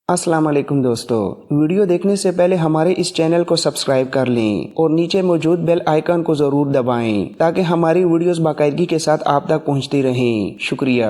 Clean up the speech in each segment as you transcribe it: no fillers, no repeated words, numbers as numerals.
السلام علیکم دوستو، ویڈیو دیکھنے سے پہلے ہمارے اس چینل کو سبسکرائب کر لیں اور نیچے موجود بیل آئیکن کو ضرور دبائیں تاکہ ہماری ویڈیوز باقاعدگی کے ساتھ آپ تک پہنچتی رہیں۔ شکریہ۔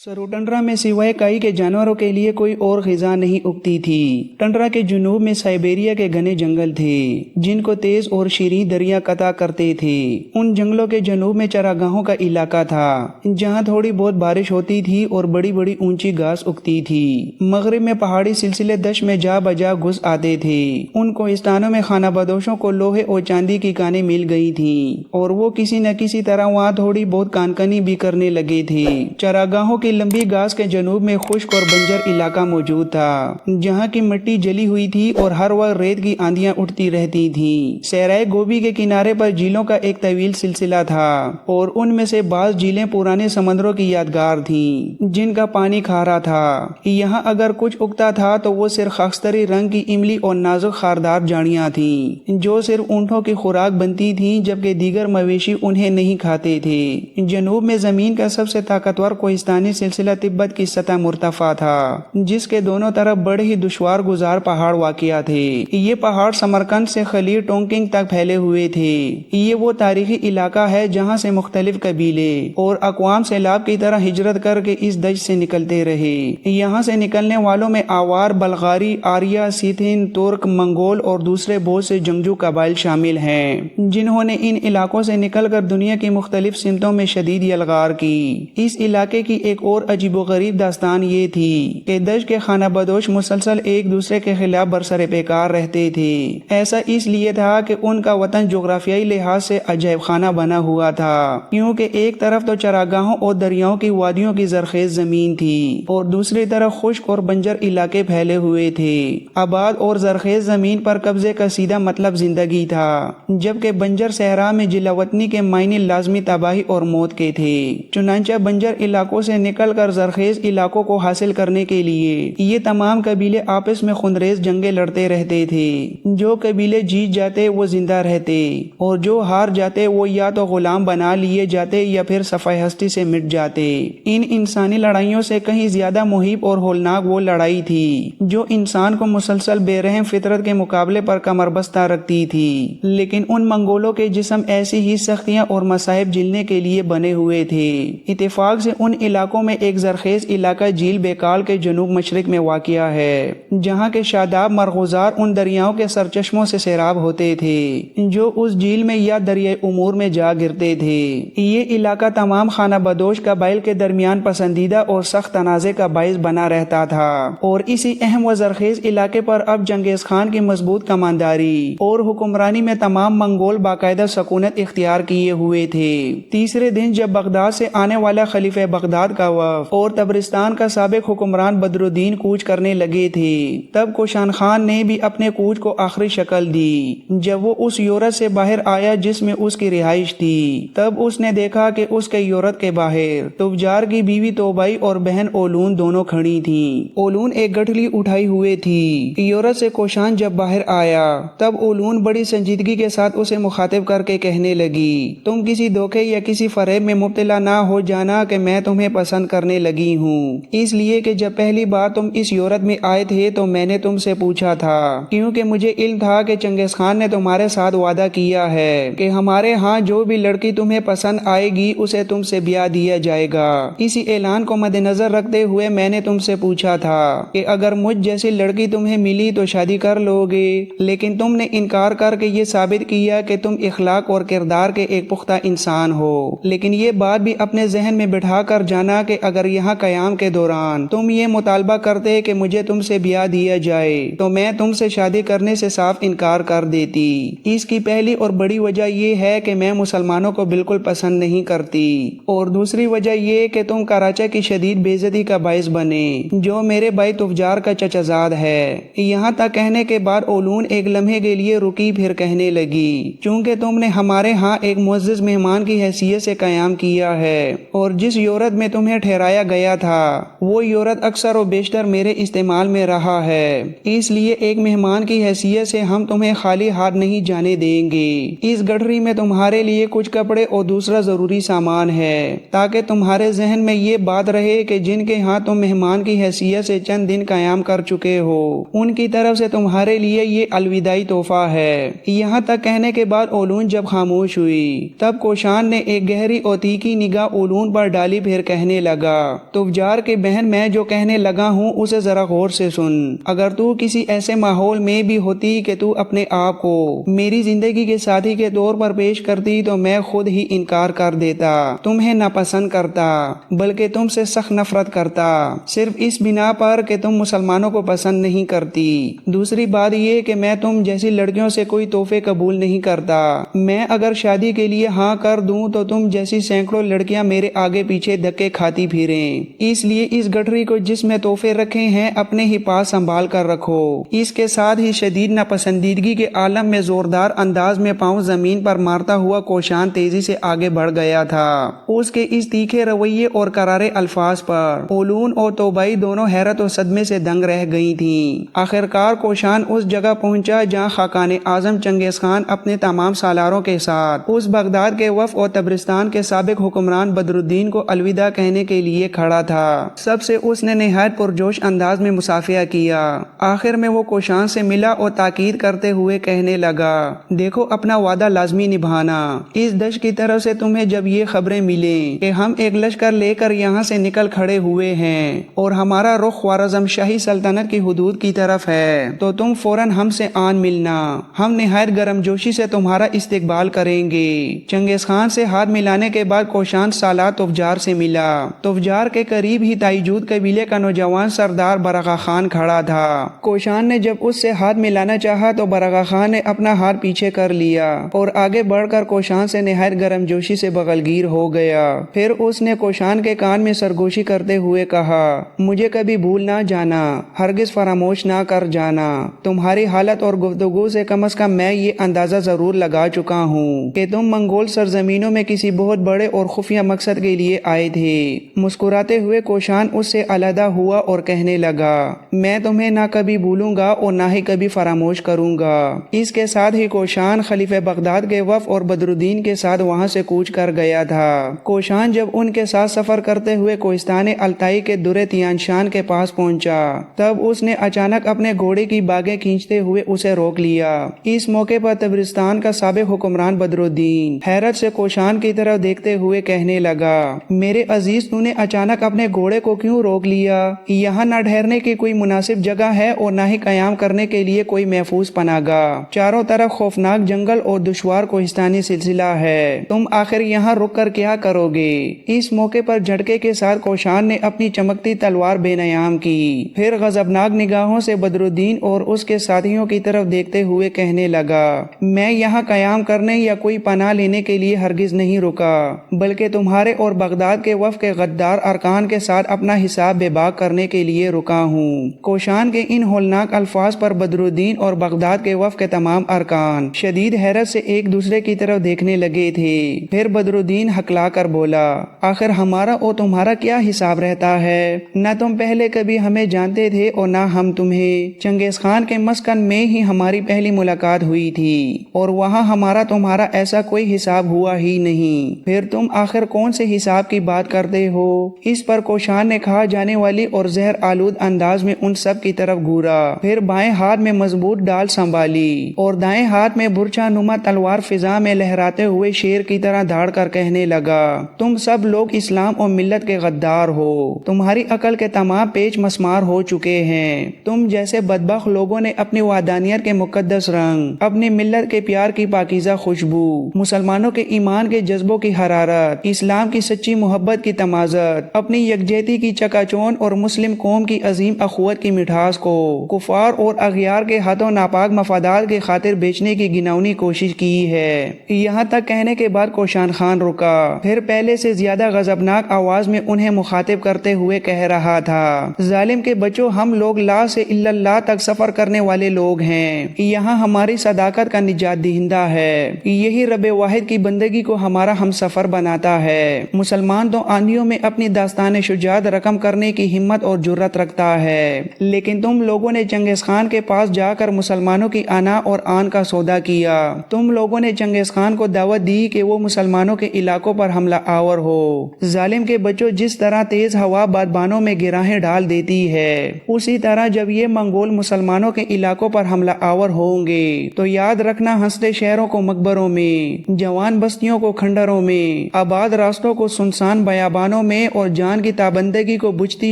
سرو ٹنڈرا میں سوائے کائی کے جانوروں کے لیے کوئی اور غذا نہیں اگتی تھی۔ ٹنڈرا کے جنوب میں سائبیریا کے گھنے جنگل تھے جن کو تیز اور شیریں دریا قطع کرتے تھے۔ ان جنگلوں کے جنوب میں چراگاہوں کا علاقہ تھا جہاں تھوڑی بہت بارش ہوتی تھی اور بڑی بڑی اونچی گھاس اگتی تھی۔ مغرب میں پہاڑی سلسلے دشت میں جا بجا گھس آتے تھے۔ ان کوہستانوں میں خانہ بدوشوں کو لوہے اور چاندی کی کانیں مل گئی تھیں اور وہ کسی نہ کسی طرح وہاں تھوڑی بہت کانکنی بھی کرنے لگے تھے۔ چراگاہوں کی لمبی گھاس کے جنوب میں خشک اور بنجر علاقہ موجود تھا جہاں کی مٹی جلی ہوئی تھی اور ہر وقت ریت کی آندیاں اٹھتی رہتی تھیں۔ صحرائے گوبی کے کنارے پر جھیلوں کا ایک طویل سلسلہ تھا اور ان میں سے بعض جھیلیں پرانے سمندروں کی یادگار تھیں جن کا پانی کھارا تھا۔ یہاں اگر کچھ اگتا تھا تو وہ صرف خاکستری رنگ کی املی اور نازک خاردار جھاڑیاں تھیں جو صرف اونٹوں کی خوراک بنتی تھیں جبکہ دیگر مویشی انہیں نہیں کھاتے تھے۔ جنوب میں زمین کا سب سے طاقتور کوہستانی سلسلہ تبت کی سطح مرتفع تھا جس کے دونوں طرف بڑے ہی دشوار گزار پہاڑ واقع تھے۔ یہ پہاڑ سمرقند سے خلیج ٹونکنگ تک پھیلے ہوئے تھے۔ یہ وہ تاریخی علاقہ ہے جہاں سے مختلف قبیلے اور اقوام سیلاب کی طرح ہجرت کر کے اس دشت سے نکلتے رہے۔ یہاں سے نکلنے والوں میں آوار، بلغاری، آریہ، سیتھن، ترک، منگول اور دوسرے بہت سے جنگجو قبائل شامل ہیں جنہوں نے ان علاقوں سے نکل کر دنیا کی مختلف سمتوں میں شدید یلغار کی۔ اس علاقے کی ایک اور عجیب و غریب داستان یہ تھی کہ دشت کے خانہ بدوش مسلسل ایک دوسرے کے خلاف برسر پیکار رہتے تھے۔ ایسا اس لیے تھا کہ ان کا وطن جغرافیائی لحاظ سے عجائب خانہ بنا ہوا تھا کیونکہ ایک طرف تو چراگاہوں اور دریاؤں کی وادیوں کی زرخیز زمین تھی اور دوسری طرف خشک اور بنجر علاقے پھیلے ہوئے تھے۔ آباد اور زرخیز زمین پر قبضے کا سیدھا مطلب زندگی تھا جبکہ بنجر صحرا میں جلا وطنی کے معنی لازمی تباہی اور موت کے تھے۔ چنانچہ بنجر علاقوں سے نکل کر زرخیز علاقوں کو حاصل کرنے کے لیے یہ تمام قبیلے آپس میں خونریز جنگیں لڑتے رہتے تھے۔ جو قبیلے جیت جاتے وہ زندہ رہتے اور جو ہار جاتے وہ یا تو غلام بنا لیے جاتے یا پھر صفحہ ہستی سے مٹ جاتے۔ ان انسانی لڑائیوں سے کہیں زیادہ مہیب اور ہولناک وہ لڑائی تھی جو انسان کو مسلسل بے رحم فطرت کے مقابلے پر کمر بستہ رکھتی تھی۔ لیکن ان منگولوں کے جسم ایسی ہی سختیاں اور مصائب جھیلنے کے لیے بنے ہوئے تھے۔ اتفاق سے ان علاقوں میں ایک زرخیز علاقہ جھیل بیکال کے جنوب مشرق میں واقع ہے جہاں کے شاداب مرغوزار ان دریاؤں کے سرچشموں سے سیراب ہوتے تھے جو اس جھیل میں یا دریائے امور میں جا گرتے تھے۔ یہ علاقہ تمام خانہ بدوش قبائل کے درمیان پسندیدہ اور سخت تنازع کا باعث بنا رہتا تھا اور اسی اہم و زرخیز علاقے پر اب چنگیز خان کی مضبوط کمانداری اور حکمرانی میں تمام منگول باقاعدہ سکونت اختیار کیے ہوئے تھے۔ تیسرے دن جب بغداد سے آنے والا خلیفہ بغداد کا وفد اور تبرستان کا سابق حکمران بدر الدین کوچ کرنے لگے تھے تب کوشان خان نے بھی اپنے کوچ کو آخری شکل دی۔ جب وہ اس یورت سے باہر آیا جس میں اس کی رہائش تھی تب اس نے دیکھا کہ اس کے یورت کے باہر تجار کی بیوی توبائی اور بہن اولون دونوں کھڑی تھیں۔ اولون ایک گٹھلی اٹھائی ہوئے تھی۔ یورت سے کوشان جب باہر آیا تب اولون بڑی سنجیدگی کے ساتھ اسے مخاطب کر کے کہنے لگی، تم کسی دھوکے یا کسی فریب میں مبتلا نہ ہو جانا کہ میں تمہیں پسند کرنے لگی ہوں، اس لیے کہ جب پہلی بار تم اس یورت میں آئے تھے تو میں نے تم سے پوچھا تھا کیونکہ مجھے علم تھا کہ چنگیز خان نے تمہارے ساتھ وعدہ کیا ہے کہ ہمارے ہاں جو بھی لڑکی تمہیں پسند آئے گی اسے تم سے بیاہ دیا جائے گا۔ اسی اعلان کو مد نظر رکھتے ہوئے میں نے تم سے پوچھا تھا کہ اگر مجھ جیسی لڑکی تمہیں ملی تو شادی کر لو گے، لیکن تم نے انکار کر کے یہ ثابت کیا کہ تم اخلاق اور کردار کے ایک پختہ انسان ہو۔ لیکن یہ بات بھی اپنے ذہن میں بٹھا کر جانا کہ اگر یہاں قیام کے دوران تم یہ مطالبہ کرتے کہ مجھے تم سے بیاہ دیا جائے تو میں تم سے شادی کرنے سے صاف انکار کر دیتی۔ اس کی پہلی اور بڑی وجہ یہ ہے کہ میں مسلمانوں کو بالکل پسند نہیں کرتی اور دوسری وجہ یہ کہ تم کراچا کی شدید بے عزتی کا باعث بنے جو میرے بھائی تفجار کا چچا زاد ہے۔ یہاں تک کہنے کے بعد اولون ایک لمحے کے لیے رکی پھر کہنے لگی، چونکہ تم نے ہمارے ہاں ایک معزز مہمان کی حیثیت سے قیام کیا ہے اور جس یورت میں تمہیں ٹھہرایا گیا تھا وہ یورت اکثر و بیشتر میرے استعمال میں رہا ہے، اس لیے ایک مہمان کی حیثیت سے ہم تمہیں خالی ہاتھ نہیں جانے دیں گے۔ اس گٹھری میں تمہارے لیے کچھ کپڑے اور دوسرا ضروری سامان ہے تاکہ تمہارے ذہن میں یہ بات رہے کہ جن کے ہاں تم مہمان کی حیثیت سے چند دن قیام کر چکے ہو ان کی طرف سے تمہارے لیے یہ الوداعی تحفہ ہے۔ یہاں تک کہنے کے بعد اولون جب خاموش ہوئی تب کوشان نے ایک گہری اور تیکھی نگاہ اولون پر ڈالی، پھر کہنے لگا، تجار کی بہن، میں جو کہنے لگا ہوں اسے ذرا غور سے سن۔ اگر تو کسی ایسے ماحول میں بھی ہوتی کہ تو اپنے آپ کو میری زندگی کے ساتھی کے طور پر پیش کرتی تو میں خود ہی انکار کر دیتا، تمہیں ناپسند کرتا، بلکہ تم سے سخت نفرت کرتا، صرف اس بنا پر کہ تم مسلمانوں کو پسند نہیں کرتی۔ دوسری بات یہ کہ میں تم جیسی لڑکیوں سے کوئی تحفے قبول نہیں کرتا۔ میں اگر شادی کے لیے ہاں کر دوں تو تم جیسی سینکڑوں لڑکیاں میرے آگے پیچھے دھکے کھاتی پھریں۔ اس لیے اس گٹھری کو جس میں تحفے رکھے ہیں اپنے ہی پاس سنبھال کر رکھو۔ اس کے ساتھ ہی شدید ناپسندیدگی کے عالم میں زوردار انداز میں پاؤں زمین پر مارتا ہوا کوشان تیزی سے آگے بڑھ گیا تھا۔ اس کے اس تیکھے رویے اور کرارے الفاظ پر اولون اور توبائی دونوں حیرت و صدمے سے دنگ رہ گئی تھیں۔ آخرکار کوشان اس جگہ پہنچا جہاں خاقان اعظم چنگیز خان اپنے تمام سالاروں کے ساتھ اس بغداد کے وفد اور تبرستان کے سابق حکمران بدر الدین کو الوداع کہنے کے لیے کھڑا تھا۔ سب سے اس نے نہایت پرجوش انداز میں مصافحہ کیا۔ آخر میں وہ کوشان سے ملا اور تاکید کرتے ہوئے کہنے لگا، دیکھو اپنا وعدہ لازمی نبھانا۔ اس دشت کی طرف سے تمہیں جب یہ خبریں ملیں کہ ہم ایک لشکر لے کر یہاں سے نکل کھڑے ہوئے ہیں اور ہمارا رخ خوارزم شاہی سلطنت کی حدود کی طرف ہے تو تم فوراً ہم سے آن ملنا، ہم نہایت گرم جوشی سے تمہارا استقبال کریں گے۔ چنگیز خان سے ہاتھ ملانے کے بعد کوشان سالار تفجار سے ملا۔ تفجار کے قریب ہی تائیجود قبیلے کا نوجوان سردار برغا خان کھڑا تھا۔ کوشان نے جب اس سے ہاتھ ملانا چاہا تو برغا خان نے اپنا ہاتھ پیچھے کر لیا اور آگے بڑھ کر کوشان سے نہایت گرم جوشی سے بغلگیر ہو گیا۔ پھر اس نے کوشان کے کان میں سرگوشی کرتے ہوئے کہا، مجھے کبھی بھول نہ جانا، ہرگز فراموش نہ کر جانا۔ تمہاری حالت اور گفتگو سے کم از کم میں یہ اندازہ ضرور لگا چکا ہوں کہ تم منگول سرزمینوں میں کسی بہت بڑے اور خفیہ مقصد کے لیے آئے تھے۔ مسکراتے ہوئے کوشان اس سے علیحدہ ہوا اور کہنے لگا، میں تمہیں نہ کبھی بھولوں گا اور نہ ہی کبھی فراموش کروں گا۔ اس کے ساتھ ہی کوشان خلیفہ بغداد کے وفد اور بدر الدین کے ساتھ وہاں سے کوچ کر گیا تھا۔ کوشان جب ان کے ساتھ سفر کرتے ہوئے کوہستان التائی کے درے تیانشان کے پاس پہنچا تب اس نے اچانک اپنے گھوڑے کی باگیں کھینچتے ہوئے اسے روک لیا۔ اس موقع پر تبرستان کا سابق حکمران بدر الدین حیرت سے کوشان کی طرف دیکھتے ہوئے کہنے لگا، میرے عزیز، تو نے اچانک اپنے گھوڑے کو کیوں روک لیا؟ یہاں نہ ٹھہرنے کی کوئی مناسب جگہ ہے اور نہ ہی قیام کرنے کے لیے کوئی محفوظ پناہ گاہ۔ چاروں طرف خوفناک جنگل اور دشوار کوہستانی سلسلہ ہے، تم آخر یہاں رک کر کیا کرو گے؟ اس موقع پر جھٹکے کے ساتھ کوشان نے اپنی چمکتی تلوار بے نیام کی، پھر غضبناک نگاہوں سے بدر الدین اور اس کے ساتھیوں کی طرف دیکھتے ہوئے کہنے لگا، میں یہاں قیام کرنے یا کوئی پناہ لینے کے لیے ہرگز نہیں رکا، بلکہ تمہارے اور بغداد کے وفد کے غدار ارکان کے ساتھ اپنا حساب بے باک کرنے کے لیے رکا ہوں۔ کوشان کے ان ہولناک الفاظ پر بدر الدین اور بغداد کے وفد کے تمام ارکان شدید حیرت سے ایک دوسرے کی طرف دیکھنے لگے تھے۔ پھر بدر الدین ہکلا کر بولا، آخر ہمارا اور تمہارا کیا حساب رہتا ہے؟ نہ تم پہلے کبھی ہمیں جانتے تھے اور نہ ہم تمہیں۔ چنگیز خان کے مسکن میں ہی ہماری پہلی ملاقات ہوئی تھی اور وہاں ہمارا تمہارا ایسا کوئی حساب ہوا ہی نہیں، پھر تم آخر کون سے حساب کی بات کرتے ہو؟ اس پر کوشان نے کھا جانے والی اور زہر آلود انداز میں ان سب کی طرف گھورا، پھر بائیں ہاتھ میں مضبوط ڈال سنبھالی اور دائیں ہاتھ میں برچھا نما تلوار فضا میں لہراتے ہوئے شیر کی طرح دھاڑ کر کہنے لگا، تم سب لوگ اسلام اور ملت کے غدار ہو، تمہاری عقل کے تمام پیچ مسمار ہو چکے ہیں۔ تم جیسے بدبخت لوگوں نے اپنی وحدانیت کے مقدس رنگ، اپنی ملت کے پیار کی پاکیزہ خوشبو، مسلمانوں کے ایمان کے جذبوں کی حرارت، اسلام کی سچی محبت کی تمازت، اپنی یکجہتی کی چکا چوند اور مسلم قوم کی عظیم اخوت کی مٹھاس کو کفار اور اغیار کے ہاتھوں ناپاک مفادات کی خاطر بیچنے کی گناؤنی کوشش کی ہے۔ یہاں تک کہنے کے بعد کوشان خان رکا، پھر پہلے سے زیادہ غضبناک آواز میں انہیں مخاطب کرتے ہوئے کہہ رہا تھا، ظالم کے بچوں، ہم لوگ لا سے الا اللہ تک سفر کرنے والے لوگ ہیں، یہاں ہماری صداقت کا نجات دہندہ ہے، یہی رب واحد کی بندگی کو ہمارا ہم سفر بناتا ہے۔ مسلمان تو آندھیوں ڈائریوں میں اپنی داستان شجاعت رقم کرنے کی ہمت اور جرت رکھتا ہے، لیکن تم لوگوں نے چنگیز خان کے پاس جا کر مسلمانوں کی انا اور آن کا سودا کیا۔ تم لوگوں نے چنگیز خان کو دعوت دی کہ وہ مسلمانوں کے علاقوں پر حملہ آور ہو۔ ظالم کے بچوں، جس طرح تیز ہوا بادبانوں میں گراہیں ڈال دیتی ہے، اسی طرح جب یہ منگول مسلمانوں کے علاقوں پر حملہ آور ہوں گے تو یاد رکھنا، ہنستے شہروں کو مقبروں میں، جوان بستیوں کو کھنڈروں میں، آباد راستوں کو سنسان بیابانوں میں اور جان کی تابندگی کو بجھتی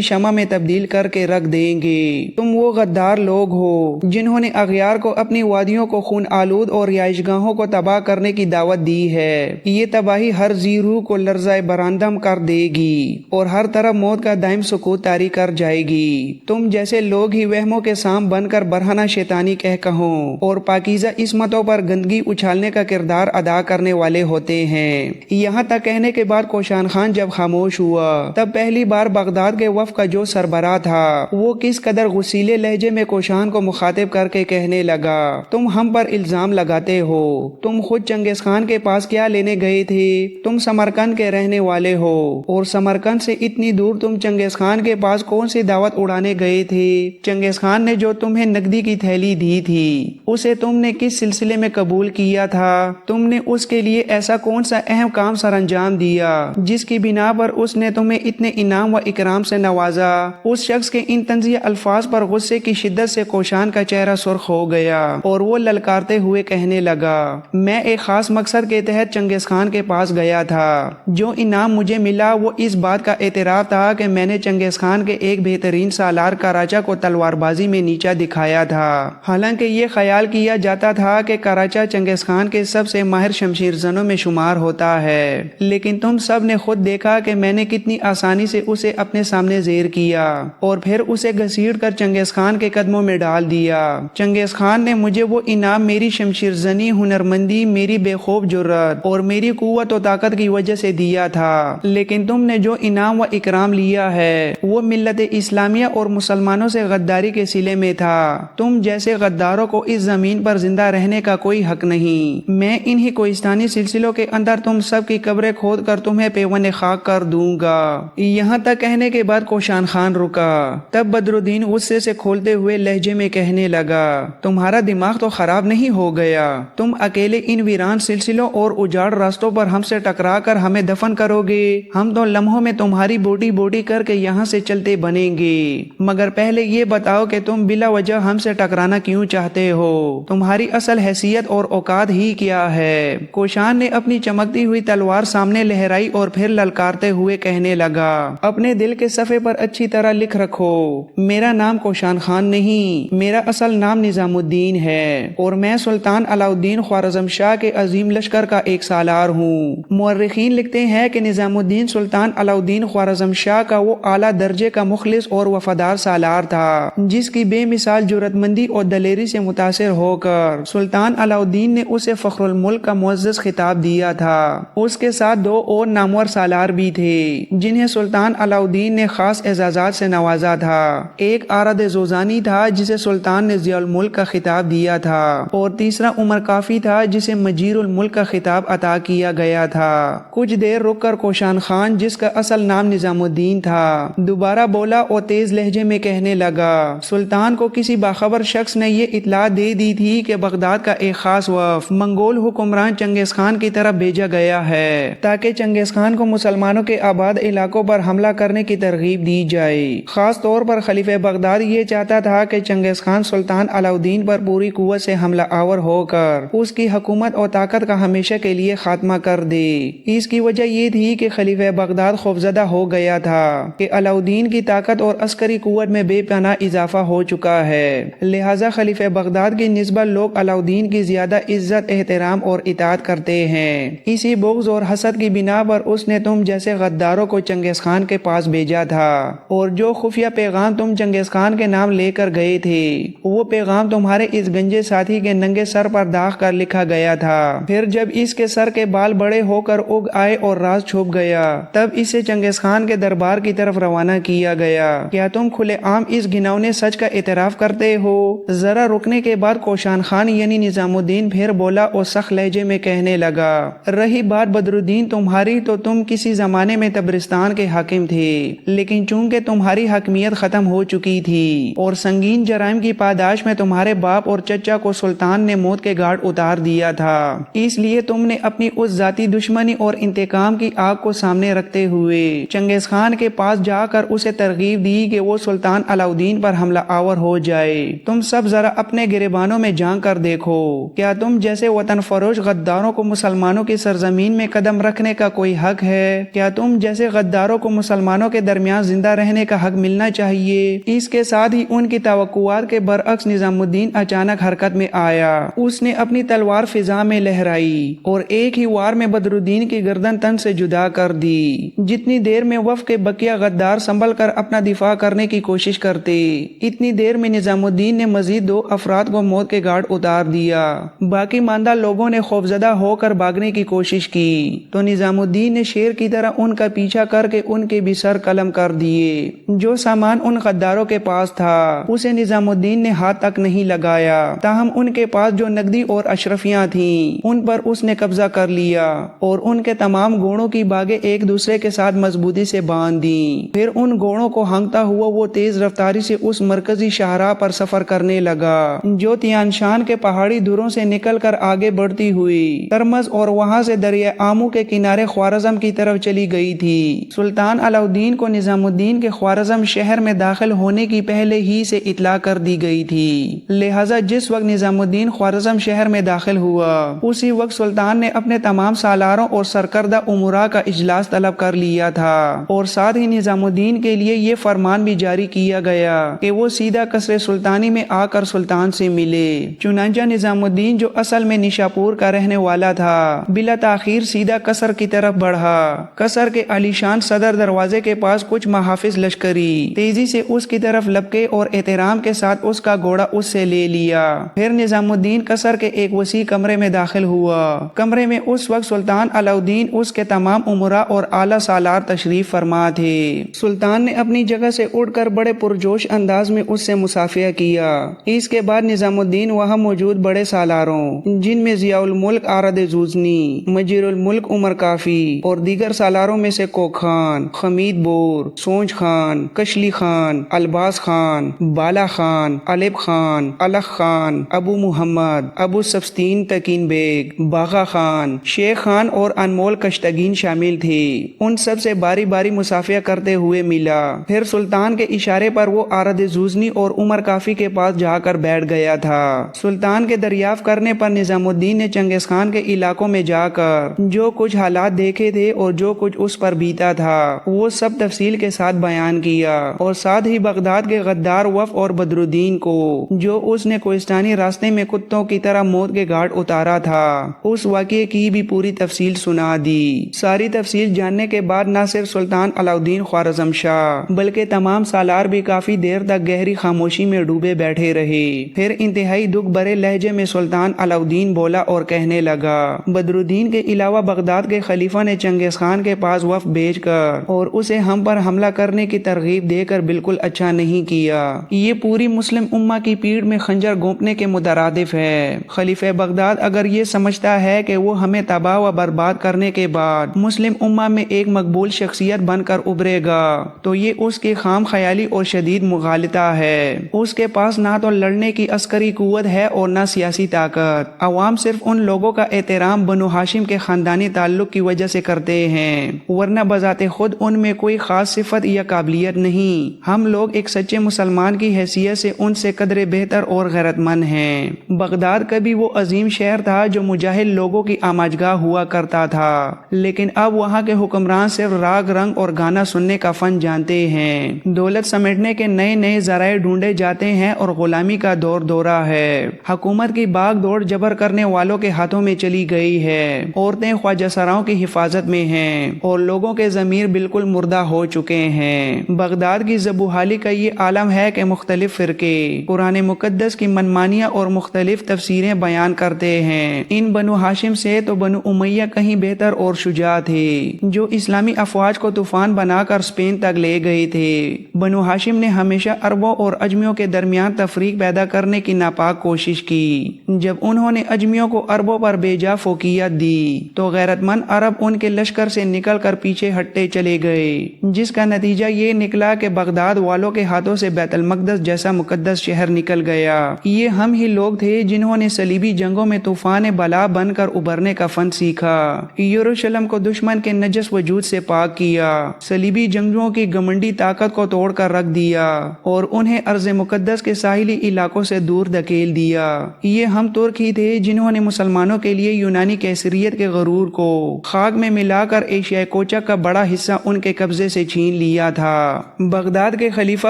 شمع میں تبدیل کر کے رکھ دیں گے۔ تم وہ غدار لوگ ہو جنہوں نے اغیار کو اپنی وادیوں کو خون آلود اور رہائش گاہوں کو تباہ کرنے کی دعوت دی ہے۔ یہ تباہی ہر ذی روح کو لرزۂ براندم کر دے گی اور ہر طرف موت کا دائم سکوت طاری کر جائے گی۔ تم جیسے لوگ ہی وہموں کے سام بن کر برہنہ شیطانی کہوں اور پاکیزہ عصمتوں پر گندگی اچھالنے کا کردار ادا کرنے والے ہوتے ہیں۔ یہاں تک کہنے کے بعد کوشان خان جب خاموش ہوا تب پہلی بار بغداد کے وفد کا جو سربراہ تھا وہ کس قدر غصیلے لہجے میں کوشان کو مخاطب کر کے کہنے لگا، تم ہم پر الزام لگاتے ہو، تم خود چنگیز خان کے پاس کیا لینے گئے تھے؟ تم سمرقند کے رہنے والے ہو اور سمرقند سے اتنی دور تم چنگیز خان کے پاس کون سی دعوت اڑانے گئے تھے؟ چنگیز خان نے جو تمہیں نقدی کی تھیلی دی تھی اسے تم نے کس سلسلے میں قبول کیا تھا؟ تم نے اس کے لیے ایسا کون سا اہم کام سر انجام دیا جس کی بنا پر اس نے تمہیں اتنے انعام و اکرام سے نوازا؟ اس شخص کے ان طنزیہ الفاظ پر غصے کی شدت سے کوشان کا چہرہ سرخ ہو گیا اور وہ للکارتے ہوئے کہنے لگا، میں ایک خاص مقصد کے تحت چنگیز خان کے پاس گیا تھا۔ جو انعام مجھے ملا وہ اس بات کا اعتراف تھا کہ میں نے چنگیز خان کے ایک بہترین سالار کراچا کو تلوار بازی میں نیچا دکھایا تھا۔ حالانکہ یہ خیال کیا جاتا تھا کہ کراچا چنگیز خان کے سب سے ماہر شمشیر زنوں میں شمار ہوتا ہے، لیکن تم سب نے خود دیکھا کہ میں نے کتنی آسانی سے اسے اپنے سامنے زیر کیا اور پھر اسے گھسیٹ کر چنگیز خان کے قدموں میں ڈال دیا۔ چنگیز خان نے مجھے وہ انعام میری شمشیر زنی، ہنرمندی، میری بے خوف جرت اور میری قوت و طاقت کی وجہ سے دیا تھا، لیکن تم نے جو انعام و اکرام لیا ہے وہ ملت اسلامیہ اور مسلمانوں سے غداری کے صلے میں تھا۔ تم جیسے غداروں کو اس زمین پر زندہ رہنے کا کوئی حق نہیں۔ میں انہی کوہستانی سلسلوں کے اندر تم سب کی قبریں کھود کر تمہیں پیون خاک کر دوں گا۔ یہاں تک کہنے کے بعد کوشان خان رکا۔ تب بدر الدین غصے سے کھولتے ہوئے لہجے میں کہنے لگا، تمہارا دماغ تو خراب نہیں ہو گیا؟ تم اکیلے ان ویران سلسلوں اور اجاڑ راستوں پر ہم سے ٹکرا کر ہمیں دفن کرو گے؟ ہم تو لمحوں میں تمہاری بوٹی بوٹی کر کے یہاں سے چلتے بنیں گے، مگر پہلے یہ بتاؤ کہ تم بلا وجہ ہم سے ٹکرانا کیوں چاہتے ہو؟ تمہاری اصل حیثیت اور اوقات ہی کیا ہے؟ کوشان نے اپنی چمکتی ہوئی تلوار سامنے لہرائی اور پھر للکارتے ہوئے کہنے لگا، اپنے دل کے صفحے پر اچھی طرح لکھ رکھو، میرا نام کوشان خان نہیں، میرا اصل نام نظام الدین ہے اور میں سلطان علاؤالدین خوارزم شاہ کے عظیم لشکر کا ایک سالار ہوں۔ مورخین لکھتے ہیں کہ نظام الدین سلطان علاؤالدین خوارزم شاہ کا وہ اعلیٰ درجے کا مخلص اور وفادار سالار تھا جس کی بے مثال جرات مندی اور دلیری سے متاثر ہو کر سلطان علاؤالدین نے اسے فخر الملک کا معزز خطاب دیا تھا۔ اس کے ساتھ دو اور نامور سالار بھی تھے جنہیں سلطان علاؤالدین نے خاص اعزازات سے نوازا تھا۔ ایک آرد زوزانی تھا جسے سلطان نے ضیاء الملک کا خطاب دیا تھا اور تیسرا عمر کافی تھا جسے مجیر الملک کا خطاب عطا کیا گیا تھا۔ کچھ دیر رک کر کوشان خان، جس کا اصل نام نظام الدین تھا، دوبارہ بولا اور تیز لہجے میں کہنے لگا، سلطان کو کسی باخبر شخص نے یہ اطلاع دے دی تھی کہ بغداد کا ایک خاص وفد منگول حکمران چنگیز خان کی طرف بھیجا گیا ہے تاکہ چنگیز خان کو مسلمانوں کے آباد علاقوں پر حملہ کرنے کی ترغیب دی جائے۔ خاص طور پر خلیفہ بغداد یہ چاہتا تھا کہ چنگیز خان سلطان علاؤالدین پر پوری قوت سے حملہ آور ہو کر اس کی حکومت اور طاقت کا ہمیشہ کے لیے خاتمہ کر دے۔ اس کی وجہ یہ تھی کہ خلیفہ بغداد خوفزدہ ہو گیا تھا کہ علاؤالدین کی طاقت اور عسکری قوت میں بے پناہ اضافہ ہو چکا ہے، لہٰذا خلیفہ بغداد کی نسبت لوگ علاؤالدین کی زیادہ عزت، احترام اور اطاعت کرتے ہیں۔ اسی بغض اور حسد کی بنا پر اس نے تم جیسے غداروں کو چنگیز خان کے پاس بھیجا تھا اور جو خفیہ پیغام تم چنگیز خان کے نام لے کر گئے تھے وہ پیغام تمہارے اس گنجے ساتھی کے ننگے سر پر داغ کر لکھا گیا تھا۔ پھر جب اس کے سر کے بال بڑے ہو کر اگ آئے اور راز چھپ گیا تب اسے چنگیز خان کے دربار کی طرف روانہ کیا گیا۔ کیا تم کھلے عام اس گھناؤنے سچ کا اعتراف کرتے ہو؟ ذرا رکنے کے بعد کوشان خان یعنی نظام الدین پھر بولا اور سخت لہجے میں کہنے لگا، رہی بات بدر الدین تمہاری تو تم کسی زمانے میں تبرستان کے حاکم تھے، لیکن چونکہ تمہاری حاکمیت ختم ہو چکی تھی اور سنگین جرائم کی پاداش میں تمہارے باپ اور چچا کو سلطان نے موت کے گھاٹ اتار دیا تھا، اس لیے تم نے اپنی اس ذاتی دشمنی اور انتقام کی آگ کو سامنے رکھتے ہوئے چنگیز خان کے پاس جا کر اسے ترغیب دی کہ وہ سلطان علاؤدین پر حملہ آور ہو جائے۔ تم سب ذرا اپنے گریبانوں میں جھانک کر دیکھو، کیا تم جیسے وطن فروش غداروں کو مسلمانوں کی سرزمین میں قدم رکھنے کا کوئی حق ہے؟ کیا تم جیسے غداروں کو مسلمانوں کے درمیان زندہ رہنے کا حق ملنا چاہیے؟ اس کے ساتھ ہی ان کی توقعات کے برعکس نظام الدین اچانک حرکت میں آیا۔ اس نے اپنی تلوار فضا میں لہرائی اور ایک ہی وار میں بدر الدین کی گردن تن سے جدا کر دی۔ جتنی دیر میں وفد کے بقیہ غدار سنبھل کر اپنا دفاع کرنے کی کوشش کرتے، اتنی دیر میں نظام الدین نے مزید 2 افراد کو موت کے گھاٹ اتار دیا۔ باقی ماندہ لوگوں نے خوفزدہ ہو کر بھاگنے کی کوشش کی تو نظام الدین نے شیر کی طرح ان کا پیچھا کر کے ان کے بھی سر قلم کر دیے۔ جو سامان ان غداروں کے پاس تھا اسے نظام الدین نے ہاتھ تک نہیں لگایا، تاہم ان کے پاس جو نقدی اور اشرفیاں تھیں ان پر اس نے قبضہ کر لیا اور ان کے تمام گھوڑوں کی باگیں ایک دوسرے کے ساتھ مضبوطی سے باندھ دیں۔ پھر ان گھوڑوں کو ہانکتا ہوا وہ تیز رفتاری سے اس مرکزی شاہراہ پر سفر کرنے لگا جو تیان شان کے پہاڑی دھروں سے نکل کر آگے بڑھتی ہوئی ترمز اور وہاں سے دریا آمو کے کنارے خوارزم کی طرف چلی گئی تھی۔ سلطان علاؤدین کو نظام الدین کے خوارزم شہر میں داخل ہونے کی پہلے ہی سے اطلاع کر دی گئی تھی، لہذا جس وقت نظام الدین خوارزم شہر میں داخل ہوا اسی وقت سلطان نے اپنے تمام سالاروں اور سرکردہ امراء کا اجلاس طلب کر لیا تھا اور ساتھ ہی نظام الدین کے لیے یہ فرمان بھی جاری کیا گیا کہ وہ سیدھا قصر سلطانی میں آ کر سلطان سے ملے۔ چنانچہ نظام الدین جو اصل میں نشاپور کا رہنے والا تھا بلا تاخیر سیدھا قصر کی طرف بڑھا۔ قصر کے عالیشان صدر دروازے کے پاس کچھ محافظ لشکری تیزی سے اس کی طرف لپکے اور احترام کے ساتھ اس کا گھوڑا اس سے لے لیا۔ پھر نظام الدین قصر کے ایک وسیع کمرے میں داخل ہوا۔ کمرے میں اس وقت سلطان علاؤدین اس کے تمام امراء اور اعلیٰ سالار تشریف فرما تھے۔ سلطان نے اپنی جگہ سے اٹھ کر بڑے پرجوش انداز میں اس سے مصافحہ کیا۔ اس کے بعد نظام الدین وہاں موجود بڑے سالاروں جن میں ضیاء الملک آرد زوزنی، مجیر الملک عمر کافی اور دیگر سالاروں میں سے کوک خان، خمید بور، سونج خان، کشلی خان، الباس خان، بالا خان، علب خان، الخ خان، ابو محمد، ابو سبستین تکین بیگ، باغا خان، شیخ خان اور انمول کشتگین شامل تھے۔ ان سب سے باری باری مصافحہ کرتے ہوئے ملا۔ پھر سلطان کے اشارے پر وہ آرد زوزنی اور عمر کافی کے پاس جا کر بیٹھ گیا تھا۔ سلطان کے دریافت کرنے پر نظام الدین نے چنگیز خان کے علاقوں میں جا کر جو کچھ حالات دیکھے تھے اور جو کچھ اس پر بیتا تھا وہ سب تفصیل کے ساتھ بیان کیا اور ساتھ ہی بغداد کے غدار وف اور بدر الدین کو جو اس نے کوہستانی راستے میں کتوں کی طرح موت کے گھاٹ اتارا تھا اس واقعے کی بھی پوری تفصیل سنا دی۔ ساری تفصیل جاننے کے بعد نہ صرف سلطان علاؤدین خوارزم شاہ بلکہ تمام سالار بھی کافی دیر تک گہری خاموشی میں ڈوبے بیٹھے رہے۔ پھر انتہائی دکھ بھرے لہجے میں سلطان علاؤدین بولا اور کہنے لگا، بدر الدین کے علاوہ بغداد کے خلیفہ نے چنگیز خان کے پاس وفد بھیج کر اور اسے ہم پر حملہ کرنے کی ترغیب دے کر بالکل اچھا نہیں کیا۔ یہ پوری مسلم امہ کی پیٹھ میں خنجر گھونپنے کے مترادف ہے۔ خلیفہ بغداد اگر یہ سمجھتا ہے کہ وہ ہمیں تباہ و برباد کرنے کے بعد مسلم امہ میں ایک مقبول شخصیت بن کر ابھرے گا تو یہ اس کی خام خیالی اور شدید مغالطہ ہے۔ اس کے پاس نہ تو لڑنے کی عسکری قوت ہے اور نہ سیاسی طاقت۔ عوام صرف ان لوگوں کا احترام بنو ہاشم کے خاندانی تعلق کی وجہ سے کرتے ہیں، ورنہ بذات خود ان میں کوئی خاص صفت یا قابلیت نہیں۔ ہم لوگ ایک سچے مسلمان کی حیثیت سے ان سے قدر بہتر اور غیرت مند ہیں۔ بغداد کبھی وہ عظیم شہر تھا جو مجاہد لوگوں کی آماجگاہ ہوا کرتا تھا، لیکن اب وہاں کے حکمران صرف راگ رنگ اور گانا سننے کا فن جانتے ہیں۔ دولت سمیٹنے کے نئے نئے ذرائع ڈھونڈے جاتے ہیں اور غلامی کا دور دورہ ہے۔ حکومت کی باغ دوڑ جبر کرنے والوں کے ہاتھوں میں چلی گئی ہے۔ عورتیں خواجہ سراؤں کی حفاظت میں ہیں اور لوگوں کے ضمیر بالکل مردہ ہو چکے ہیں۔ بغداد کی زبوحالی کا یہ عالم ہے کہ مختلف فرقے قرآن مقدس کی منمانیاں اور مختلف تفسیریں بیان کرتے ہیں۔ ان بنو ہاشم سے تو بنو امیہ کہیں بہتر اور شجاع تھے جو اسلامی افواج کو طوفان بنا کر اسپین تک لے گئے تھے۔ بنو ہاشم نے ہمیشہ عربوں اور اجمیوں کے درمیان تفریق پیدا کرنے کی ناپاک کوشش کی۔ جب انہوں نے اجمیوں کو عربوں پر بے جا فوقیت دی تو غیرت مند عرب ان کے لشکر سے نکل کر کر پیچھے ہٹتے چلے گئے، جس کا نتیجہ یہ نکلا کہ بغداد والوں کے ہاتھوں سے بیت المقدس جیسا مقدس شہر نکل گیا۔ یہ ہم ہی لوگ تھے جنہوں نے صلیبی جنگوں میں طوفان بلا بن کر ابھرنے کا فن سیکھا، یروشلم کو دشمن کے نجس وجود سے پاک کیا، صلیبی جنگجوؤں کی گمنڈی طاقت کو توڑ کر رکھ دیا اور انہیں ارض مقدس کے ساحلی علاقوں سے دور دھکیل دیا۔ یہ ہم ترک ہی تھے جنہوں نے مسلمانوں کے لیے یونانی کیسریت کے غرور کو خاک میں ملا کر ایشیائے کوچک کا بڑا حصہ ان کے قبضے سے چھین لیا تھا۔ بغداد کے خلیفہ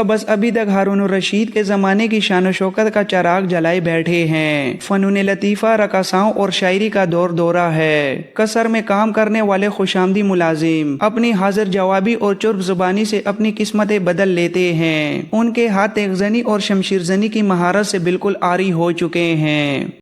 بس ابھی تک ہارون الرشید کے زمانے کی شان و شوکت کا چراغ جلائے بیٹھے ہیں۔ فنون لطیفہ، رقصاؤں اور شاعری کا دور دورہ ہے۔ قصر میں کام کرنے والے خوشامدی ملازم اپنی حاضر جوابی اور چرب زبانی سے اپنی قسمتیں بدل لیتے ہیں۔ ان کے ہاتھ تیغ زنی اور شمشیر زنی کی مہارت سے بالکل عاری ہو چکے ہیں۔